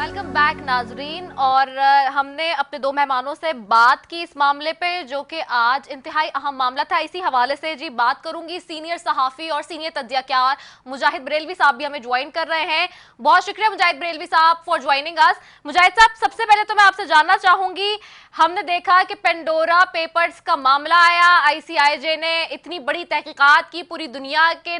Welcome back नाजरीन। और हमने अपने दो मेहमानों से बात की इस मामले पे, जो कि आज इंतहाई अहम मामला था। इसी हवाले से जी बात करूंगी। सीनियर सहाफ़ी और सीनियर तजज़ियाकार मुजाहिद बरेलवी साहब भी हमें ज्वाइन कर रहे हैं। बहुत शुक्रिया मुजाहिद बरेलवी साहब फॉर ज्वाइनिंग अस। मुजाहिद साहब, सबसे पहले तो मैं आपसे जानना चाहूंगी, हमने देखा कि पेंडोरा पेपर्स का मामला आया, आईसीआईजे ने इतनी बड़ी तहकीकात की, पूरी दुनिया के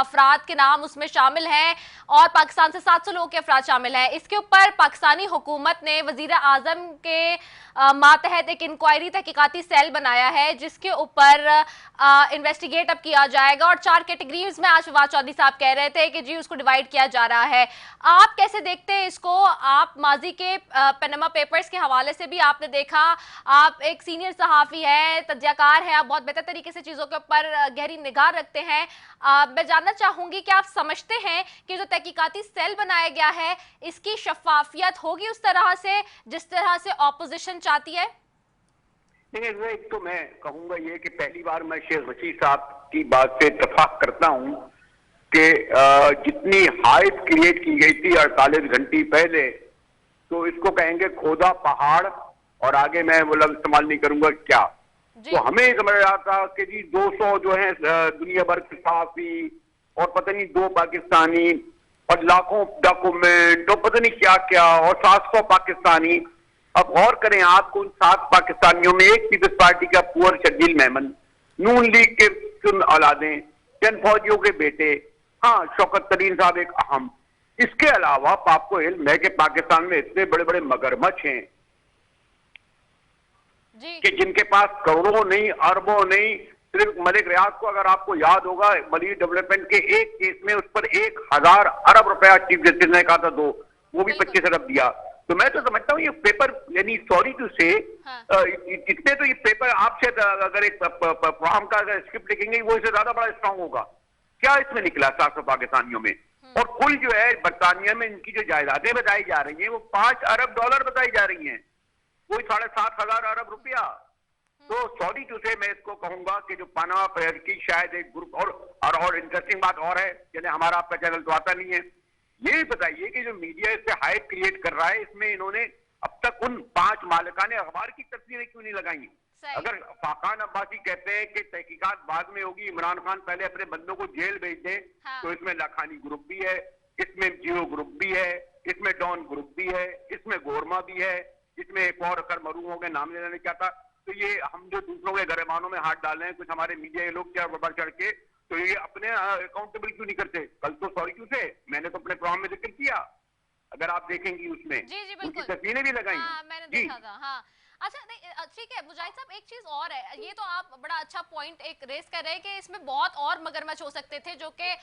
अफराद के नाम उसमें शामिल हैं और पाकिस्तान से 700 लोगों के अफराद शामिल हैं। इसके ऊपर पाकिस्तानी हुकूमत ने वजीर आजम के मातहत एक इंक्वायरी तहकीकाती सेल बनाया है, जिसके ऊपर इन्वेस्टिगेट अब किया जाएगा। और 4 कैटेगरीज में आज फवाद चौधरी साहब कह रहे थे कि जी उसको डिवाइड किया जा रहा है। आप कैसे देखते हैं इसको? आप माजी के पनामा पेपर्स के हवाले से भी आपने देखा, आप एक सीनियर सहाफ़ी है, तजज़ियाकार है, आप बहुत बेहतर तरीके से चीज़ों के ऊपर गहरी निगाह रखते हैं। मैं जानना चाहूंगी कि आप समझते हैं कि जो तहकीकाती सेल बनाया गया है, इसकी शफाफियत होगी उस तरह से जिस तरह से ऑपोजिशन चाहती है? नहीं, एक तो मैं कहूंगा ये कि पहली बार मैं शेख रशीद साहब की बात से इत्तेफाक करता हूं कि जितनी हाइप क्रिएट की गई थी 48 घंटे पहले, तो इसको कहेंगे खोदा पहाड़, और आगे मैं वो लफ्ज इस्तेमाल नहीं करूंगा क्या। तो हमें समझ रहा था कि जी 200 जो है दुनिया भर के सहाफी और पता नहीं 2 पाकिस्तानी और लाखों डॉक्यूमेंट और पता नहीं क्या क्या और 700 पाकिस्तानी। अब गौर करें, आपको उन 7 पाकिस्तानियों में एक पीपल्स पार्टी का पुअर शर्जील मेमन, नून लीग के सुन औलादें, 10 फौजियों के बेटे, हाँ शौकत तरीन साहब एक अहम। इसके अलावा आपको इल्म है कि पाकिस्तान में इतने बड़े बड़े मगरमच्छ हैं कि जिनके पास करोड़ों नहीं, अरबों नहीं। सिर्फ मलिक रियाज को अगर आपको याद होगा, मलिक डेवलपमेंट के एक केस में उस पर 1000 अरब रुपया चीफ जस्टिस ने कहा था दो, वो भी 25 अरब दिया। तो मैं तो समझता हूँ ये पेपर, यानी सॉरी टू से, इतने तो ये पेपर आपसे अगर एक प्रोग्राम का अगर स्क्रिप्ट लिखेंगे वो इससे ज्यादा बड़ा स्ट्रांग होगा। क्या इसमें निकला 700 पाकिस्तानियों में? और कुल जो है बरतानिया में इनकी जो जायदादें बताई जा रही हैं वो 5 अरब डॉलर बताई जा रही हैं, कोई 7,500 अरब रुपया। तो सॉरी टू से मैं इसको कहूंगा कि जो पनामा पेपर की शायद एक ग्रुप, और इंटरेस्टिंग बात और है, यानी हमारा आपका चैनल तो आता नहीं है, ये बताइए कि जो मीडिया इससे हाइप क्रिएट कर रहा है, इसमें इन्होंने अब तक उन 5 मालिकाने अखबार की तस्वीरें क्यों नहीं लगाई? अगर फाकान अब्बासी कहते हैं कि तहकीकात बाद में होगी, इमरान खान पहले अपने बंदों को जेल भेज दें, तो इसमें लाखानी ग्रुप भी है, इसमें जियो ग्रुप भी है, इसमें डॉन ग्रुप भी है, इसमें गोरमा भी है, इसमें एक और अकर मरूम हो गए, नाम लेना नहीं चाहता। तो ये हम जो दूसरों के गरेमानों में हाथ डाल रहे हैं, कुछ हमारे मीडिया के लोग क्या बढ़ चढ़ के, तो ये अपने अकाउंटेबल क्यों नहीं करते? कल तो सॉरी क्यों से मैंने तो अपने प्रोग्राम में जिक्र किया, अगर आप देखेंगी उसमें जी उनकी तस्वीरें भी लगाई। मैंने देखा था। हाँ, अच्छा, नहीं ठीक है मुजाहिद साहब, एक चीज और है, ये तो आप बड़ा अच्छा पॉइंट एक रेस कर रहे हैं कि इसमें बहुत और मगरमच्छ हो सकते थे जो कि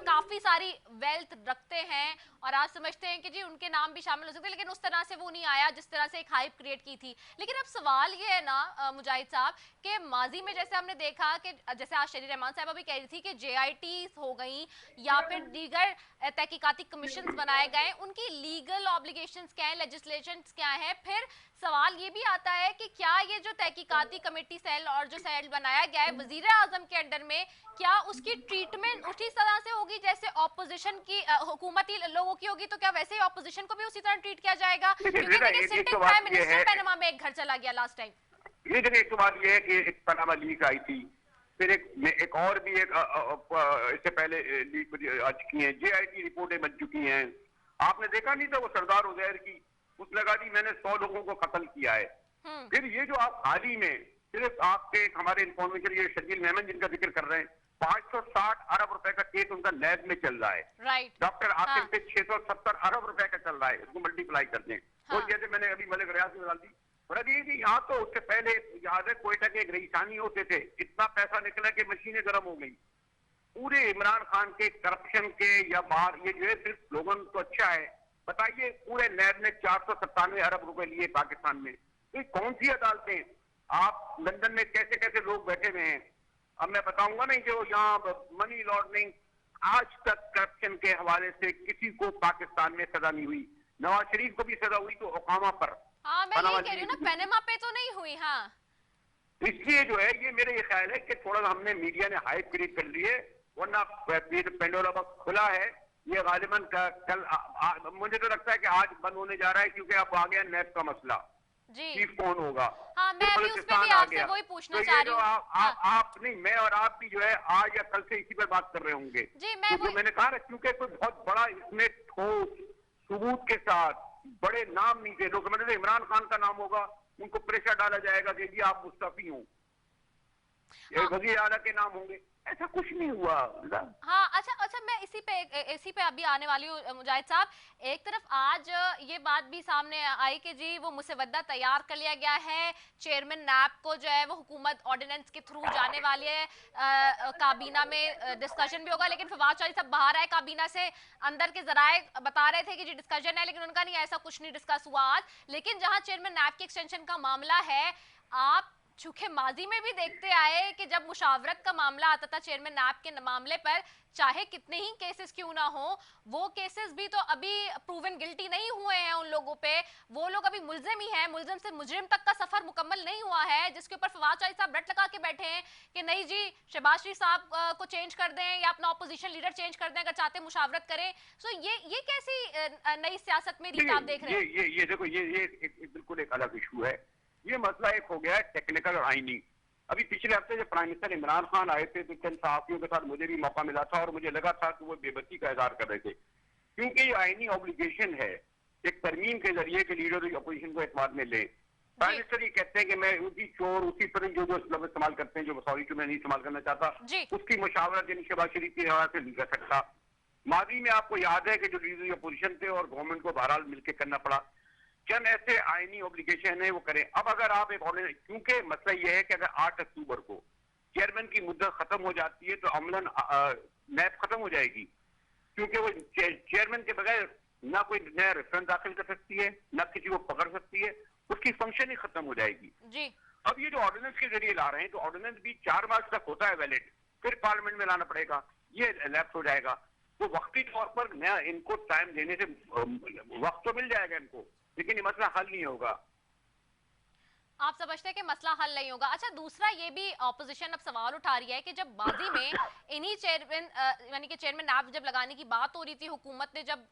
काफी सारी वेल्थ रखते हैं और आप समझते हैं कि जी उनके नाम भी शामिल हो सकते हैं, लेकिन उस तरह से वो नहीं आया जिस तरह से एक हाइप क्रिएट की थी। लेकिन अब सवाल ये है ना मुजाहिद साहब, कि माजी में जैसे हमने देखा कि जैसे आज शरी रहमान साहब भी कह रही थी कि JIT हो गई या फिर दीगर तहकीकाती कमीशन बनाए गए, उनकी लीगल ऑब्लिगेशंस क्या है, लेजिस्लेशंस क्या है। फिर सवाल ये भी आता है कि क्या ये जो तहकीकाती कमेटी सेल और जो सेल बनाया गया है वजीर आजम के अंडर में, क्या उसकी ट्रीटमेंट उसी तरह से होगी जैसे ऑपोजिशन की हुकूमती लोगों की होगी? तो क्या वैसे ही ऑपोजिशन को भी उसी तरह ट्रीट किया जाएगा? क्योंकि सिटिंग प्राइम मिनिस्टर पनामा में एक घर चला गया लास्ट टाइम। ये देखिए, एक तो बात ये है कि एक पनामा लीक आई थी, फिर एक और भी एक इससे पहले लीक आ चुकी है, JIT रिपोर्टें बन चुकी हैं। आपने देखा नहीं था वो सरदार उजैर की, उस लगा दी मैंने 100 लोगों को कत्ल किया है। फिर ये जो आप हाल ही में सिर्फ आपके हमारे इंफॉर्मेशन, ये शकील मेमन जिनका जिक्र कर रहे हैं, 560 अरब रुपए का केस उनका लैब में चल रहा है। राइट। डॉक्टर आसिफ पे 670 अरब रुपए का चल रहा है, इसको मल्टीप्लाई कर दें। तो जैसे मैंने अभी मलिक रियाज में डाल दी, यहाँ तो उससे पहले याद है कोयटा के एक रईसानी होते थे, इतना पैसा निकला कि मशीनें गर्म हो गई। पूरे इमरान खान के करप्शन के या बाहर, ये जो है सिर्फ स्लोगन तो अच्छा है, बताइए पूरे नैब ने 497 अरब रुपए लिए पाकिस्तान में। तो कौन सी अदालतें? आप लंदन में कैसे कैसे लोग बैठे हुए हैं, अब मैं बताऊंगा नहीं, जो यहाँ मनी लॉन्ड्रिंग, आज तक करप्शन के हवाले से किसी को पाकिस्तान में सजा नहीं हुई। नवाज शरीफ को भी सजा हुई तो ओकामा पर। हाँ, मैं यही कह रही हूँ ना, पनामा पे तो नहीं हुई। हाँ, इसलिए जो है ये मेरे ये ख्याल है कि थोड़ा हमने मीडिया ने हाइप क्रिएट कर ली है, वरना पेंडोरा बॉक्स खुला है ये गालिबन कल मुझे तो लगता है कि आज बंद होने जा रहा है, क्योंकि अब आ गया नैब का मसला, जी। चीफ कौन होगा। हाँ, फिर मैं अभी उस पे भी बलूचिस्तान आ आपसे गया। वही पूछना तो चाह ये रही जो हूँ। हाँ, आप नहीं, मैं और आप भी जो है आज या कल से इसी पर बात कर रहे होंगे। जी, मैं तो जो वही। मैंने कहा ना, क्योंकि कोई बहुत बड़ा इसमें ठोस सबूत के साथ बड़े नाम नहीं थे लोग, मतलब इमरान खान का नाम होगा, उनको प्रेशर डाला जाएगा कि जी आप मुस्तफी हो, हाँ, वजीर आला के नाम होंगे। ऐसा कुछ नहीं हुआ। हाँ, अच्छा अच्छा, मैं इसी पे अभी आने वाली हूँ मुजाहिद साहब। एक तरफ आज ये बात भी सामने आई कि जी वो मुसवदा तैयार कर लिया गया है, चेयरमैन नैब को जो है वो हुकूमत ऑर्डिनेंस के थ्रू जाने वाली है, काबीना में डिस्कशन भी होगा। लेकिन फवाद चौधरी साहब बाहर आए काबीना से, अंदर के जराए बता रहे थे कि जी डिस्कशन है, लेकिन उनका नहीं, ऐसा कुछ नहीं डिस्कस हुआ आज। लेकिन जहां चेयरमैन नैब की एक्सटेंशन का मामला है, आप चूंकि माजी में भी देखते आए कि जब मुशावरत का मामला आता था चेयरमैन नैब के मामले पर, चाहे कितने ही केसेस क्यों ना हो, वो केसेस भी तो अभी प्रूवन गिल्टी नहीं हुए हैं उन लोगों पे, वो लोग अभी मुलजिम ही हैं, मुलजिम से मुजरिम तक का सफर मुकम्मल नहीं हुआ है, जिसके ऊपर फवाद चौधरी साहब रट लगा के बैठे हैं कि नहीं जी शहबाज शरीफ साहब को चेंज कर दें या अपना ऑपोजिशन लीडर चेंज कर दें अगर चाहते मुशावरत करें। सो ये कैसी नई सियासत में रीत आप देख रहे हैं? ये देखो, ये बिल्कुल एक अलग इशू है। ये मसला एक हो गया है टेक्निकल और आईनी। अभी पिछले हफ्ते जब प्राइम मिनिस्टर इमरान खान आए थे तो चंद सहाफियों के साथ मुझे भी मौका मिला था और मुझे लगा था कि वो बेबसी का इजहार कर रहे थे, क्योंकि ये आईनी ऑब्लिगेशन है एक तरमीम के जरिए के लीडर अपोजिशन को एतमाद में ले। प्राइम मिनिस्टर ये कहते हैं कि मैं उसी चोर उसी पर जो जो लफ्ज इस्तेमाल करते हैं, जो सॉरी जो मैं नहीं इस्तेमाल करना चाहता, उसकी मुशावरत यानी शहबाज शरीफ की हवाले से नहीं कर सकता। माजी में आपको याद है कि जो लीडर अपोजिशन थे और गवर्नमेंट को बहरहाल मिलकर करना पड़ा, चंद ऐसे आईनी ऑब्लिगेशन है वो करें। अब अगर आप एक क्योंकि मसला यह है कि अगर 8 अक्टूबर को चेयरमैन की मुद्दत खत्म हो जाती है तो अमलन नैब खत्म हो जाएगी, क्योंकि वो चेयरमैन के बगैर ना कोई नया रेफरेंस दाखिल कर सकती है, ना किसी को पकड़ सकती है, उसकी फंक्शन ही खत्म हो जाएगी जी। अब ये जो ऑर्डिनेंस के जरिए ला रहे हैं, तो ऑर्डिनेंस भी 4 मार्च तक होता है वैलिड, फिर पार्लियामेंट में लाना पड़ेगा, ये लैप्स हो जाएगा। तो वक्ती तौर पर नया इनको टाइम देने से वक्त तो मिल जाएगा इनको, लेकिन ये मसला हल नहीं होगा। आप समझते हैं कि मसला हल नहीं होगा। अच्छा, दूसरा ये भी ऑपोजिशन अब सवाल उठा रही है कि जब माजी में इन्हीं चेयरमैन यानी कि चेयरमैन नैब जब लगाने की बात हो रही थी, हुकूमत ने जब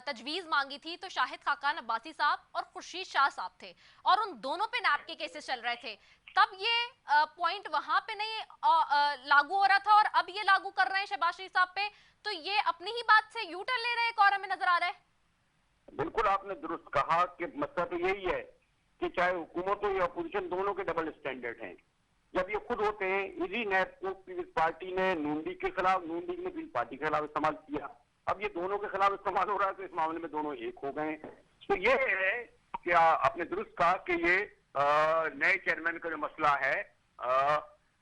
तजवीज मांगी थी, तो शाहिद खाकान अब्बासी साहब और खुर्शीद शाह साहब थे और उन दोनों पे नैब के केसेस चल रहे थे। तब ये पॉइंट वहां पे नहीं लागू हो रहा था और अब ये लागू कर रहे हैं शहबाज शरीफ साहब पे, तो ये अपनी ही बात से यू टर्न ले रहे हैं, एक और हमें नजर आ रहा है। बिल्कुल आपने दुरुस्त कहा कि मसला तो यही है कि चाहे हुकूमत हो या अपोजिशन, दोनों के डबल स्टैंडर्ड हैं। जब ये खुद होते हैं, इसी नैब को पीपल्स पार्टी ने नून लीग के खिलाफ, नून लीग ने पीपल्स पार्टी के खिलाफ इस्तेमाल किया, अब ये दोनों के खिलाफ इस्तेमाल हो रहा है, तो इस मामले में दोनों एक हो गए। तो ये है कि आपने दुरुस्त कहा कि ये नए चेयरमैन का जो मसला है,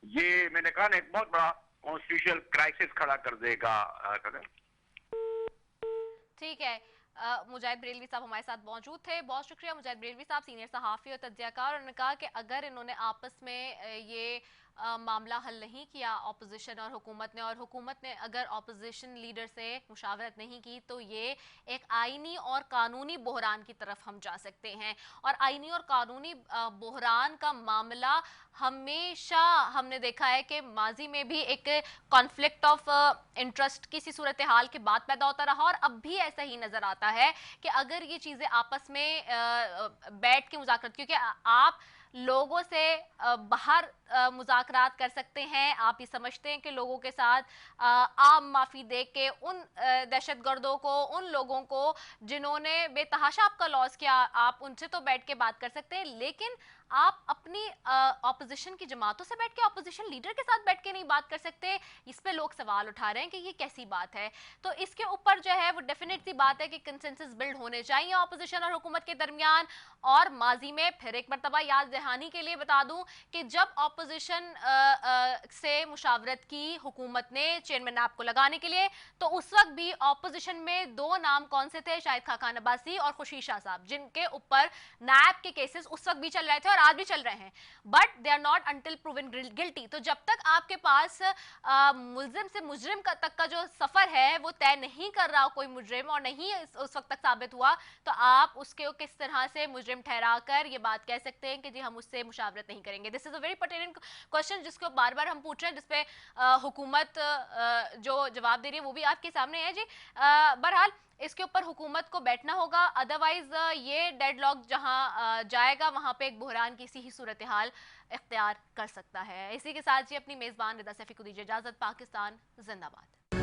ये मैंने कहा ना एक बहुत बड़ा कॉन्स्टिट्यूशनल क्राइसिस खड़ा कर देगा। ठीक है, मुजाहिद बरेलवी साहब हमारे साथ मौजूद थे, बहुत शुक्रिया मुजाहिद बरेलवी साहब, सीनियर सहाफ़ी और तज्ज़ियाकार। उन्होंने कहा कि अगर इन्होंने आपस में ये मामला हल नहीं किया ऑपोजिशन और हुकूमत ने, और हुकूमत ने अगर ऑपोजिशन लीडर से मुशावरत नहीं की, तो ये एक आइनी और कानूनी बहरान की तरफ हम जा सकते हैं। और आइनी और कानूनी बहरान का मामला हमेशा हमने देखा है कि माजी में भी एक कॉन्फ्लिक्ट ऑफ इंटरेस्ट किसी सूरत हाल के बाद पैदा होता रहा, और अब भी ऐसा ही नजर आता है कि अगर ये चीजें आपस में बैठ के मुज़ाकरत, क्योंकि आप लोगों से बाहर मुज़ाकरात कर सकते हैं, आप ये समझते हैं कि लोगों के साथ आम माफ़ी दे के उन दहशतगर्दों को, उन लोगों को जिन्होंने बेतहाशा आपका लॉस किया, आप उनसे तो बैठ के बात कर सकते हैं, लेकिन आप अपनी ऑपोजिशन की जमातों से बैठ के, ऑपोजिशन लीडर के साथ बैठ के नहीं बात कर सकते। इस पे लोग सवाल उठा रहे हैं कि ये कैसी बात है। तो इसके ऊपर जो है वो डेफिनेट सी बात है कि कंसेंसस बिल्ड होने चाहिए ऑपोजिशन और हुकूमत के दरमियान। और माजी में फिर एक मरतबा याद दहानी के लिए बता दूं कि जब ऑपोजिशन से मुशावरत की हुकूमत ने चेयरमैन नैब को लगाने के लिए, तो उस वक्त भी ऑपोजिशन में 2 नाम कौन से थे, शाहिद खाकान अब्बासी और खुर्शीद शाह साहब, जिनके ऊपर नैब के केसेस उस वक्त भी चल रहे थे और आज भी चल रहे हैं, but they are not until proven guilty. तो जब तक आपके पास मुलजिम से मुजरिम तक का जो सफर है वो तय नहीं कर रहा कोई मुजरिम, और नहीं उस वक्त तक साबित हुआ, तो आप उसके किस तरह से मुजरिम ठहरा कर ये बात कह सकते हैं कि जी हम उससे मुशावरत नहीं करेंगे। This is a very pertinent question जिसको बार बार हम पूछ रहे हैं, जिसपे हुकूमत जो जवाब दे रही है वो भी आपके सामने है जी। बहरहाल इसके ऊपर हुकूमत को बैठना होगा, अदरवाइज ये डेडलॉक जहां जाएगा वहां पे एक बहरान की सी ही सूरत हाल इख्तियार कर सकता है। इसी के साथ जी अपनी मेजबान रिदा सैफी को दीजिए इजाजत। पाकिस्तान जिंदाबाद।